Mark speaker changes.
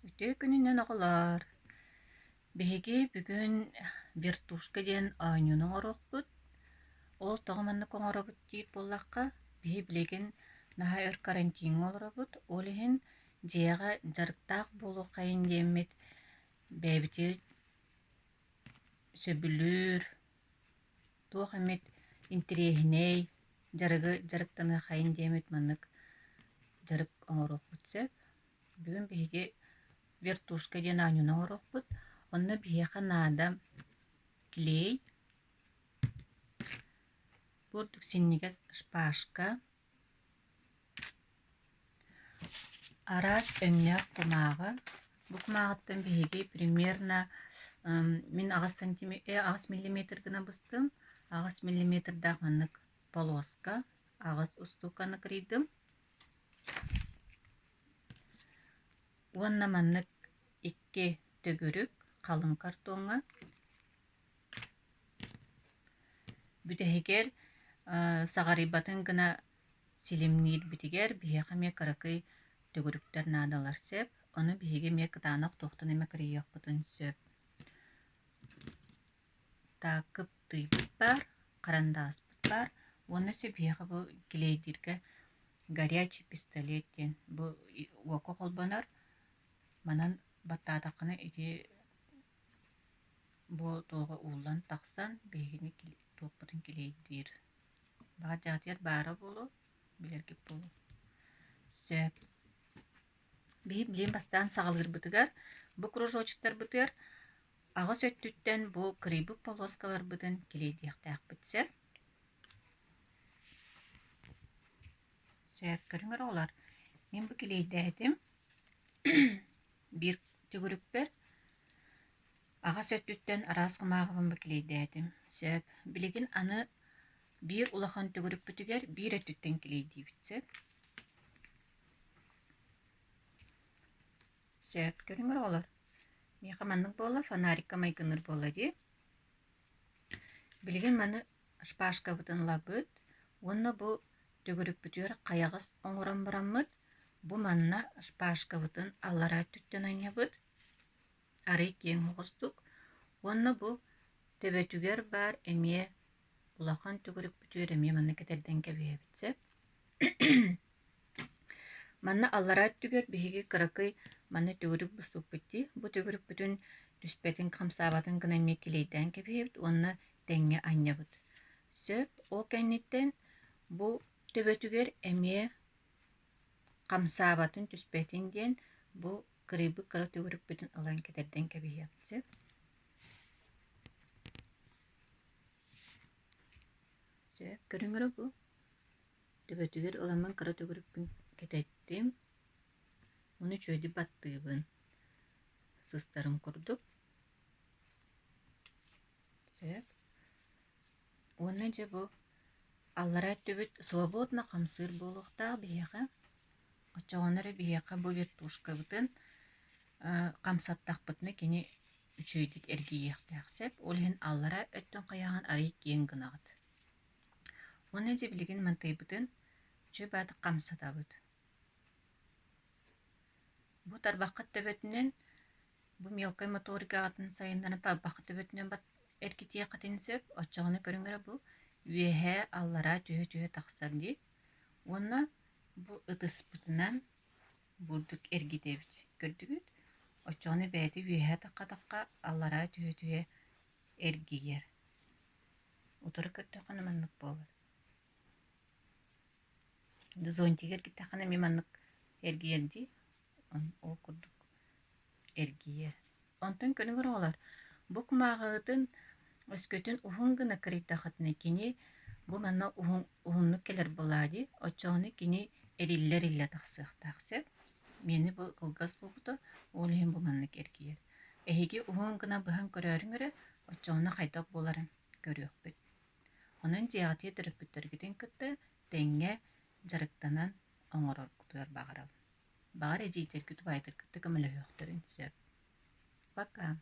Speaker 1: Үтө күнүнен оҕолоор. Биһиги бүгүн вертушка диэн аанньуну оруохпут. Ол тоҕоманнык оҥоробут диит буллахха биһи билигин наһа өр карантин олоробут. Ол иһин дьиэҕэ дьарыктаах буолуо хайын диэммит бэйбити сөбүлүүр туох эмит интериэһинэй дьарыгы дьарыктаны хайын диэмит маннык дьарык оҥоруохпут сөп. Бүгүн биһиги вертушка диэн аанньуну оҥоруохпут. Онно биһиэхэ наада клей, бурдук синнигэ шпажка, араас өҥнөөх кумааҕы. Бу кумааҕыттан биһиги примерно мин аҕас миллиметр гына быстым. Аҕас миллиметрдаах маннык полоска, аҕас устуканы кырыйдым. Уонна маннык икки төгүрүк халын картонга. Бүтэһигэр саҕарыйбатын гына силимниир битигэр биһиэхэ миэ кыракый төгүрүктэр наадалар сөп. Ону биһиги миэ кытаанах туохтан эмэ кырыйыахпытын сөп. Та кыптыйбыт бар, карандааспыт бар. Уонна сөп биһиэхэ бу килейдиргэ горячий пистолет диэн. Бу уоко холбонор манан баттаатаххына ити бу туога уулан тахсан биһигини туоппутун килейдиир. Баҕа дьаатыгар баара буолу, билэргип буолу. Сөп. Биһи билиин бастаан саҕалыырбытыгар, бу кружочуктарбытыгар аҕас өттүттэн бу кырыйбык полоскаларбытын килейдиэхтээхпит сөп. Сөп көрүңөр оҕолор, мин бу килейдээхитим биир түгүрүкпер аҕас өттүттэн араас кымааҕыбын бу килейдээхитим. Сөп. Билигин аны биир улахан түгүрүкпүтүгэр биир өттүттэн килейдиибит сөп. Сөп көрүңөр оҕолор. Миэхэ маннык буола фонарикка майгыныр буола дии. Билигин маны шпажкабытын лабыт. Уонна бу түгүрүкпүтүгэр хайаҕас оҥорон бараммыт. Бу манна шпажкабытын аллара түттэн анньабыт. Арый киэҥ хоҕустук. Уонна бу төбөтүгэр бар эмиэ улахан түгүрүкпүтүгэр эмиэ манна кэтэрдэн кэбиэбит сөп. Манна аллара түгэр биһиги кыракый манна түгүрүк буспуппут дии. Бу түгүрүкпүтүн түспэтин хамсаабатын гына эмиэ килейдээн кэбиэбит. Уонна тэҥҥэ анньабыт. Сөп. Ол кэнниттэн бу төбөтүгэр эмиэ хамсаабатын түспэтин диэн бу кырыйбык кыра түгүрүкпүтүн ылан кэтэрдэн кэбиэбит сөп. Сөп көрүңөрө бу төбөтүгэр ыламан кыра түгүрүкпүн кэтэттим. Уну чөйдү баттыыбын сыстарын курдук. Сөп. Уонна дьэ бу аллара түбүт свободно хамсыыр буолуохтаах биһиэхэ. Очоҕонора биһиэхэ бу вертушкабытын хамсаттахпытына кини үчөйдүк эргийиэхтээх сөп. Ол иһин аллара өттөн хайааҕын арый киэҥ гынаҕыт. Уонна дьэ билигин мантыйбытын үчөй баатык хамсатабыт. Бу тарбаххыт төбөтүнэн бу мелкой моторикаҕатын сайыннана тарбаххыт төбөтүнэн бат эргитиэххэтин сөп. Очоҕоно көрүҥөрө бу үөһэ аллара түһө тахсар дии. Уонна бу ытыспытынан бурдук эргитэбит көрдүгүт. Очоҕоно бэйэтэ үөһэ тахха аллара түһө эргийэр. Утары көрдөөххүнэ маннык буолар. Зонтигер киттэххэнэ ми маннык эргийэр дии. Ол курдук эргийэр. Онтон көрүҥөр оҕолор, бу кумааҕыытын өскөтүн уһун гына кырыйдаххытына кини бу манна уһуннук келэр булаа дии. Очоҕоно кини эриллэ тахсыахтаах сөп. Мени бу кылгас буолбута, ол иһин бу маннык эргийэр. Эһиги уһун гына быһан көрөөрүҥөрө, очоҕоно хайдах буоларын көрүөхпүт. Онон дьиэҕэтиэ төрөппүттэргитин кытта тэҥҥэ дьарыктанан оҥорорбутугар баҕарабын. Баҕар эдьиитэргит убайытыргытта көмөлөһүөхтөрүн сөп. Пока.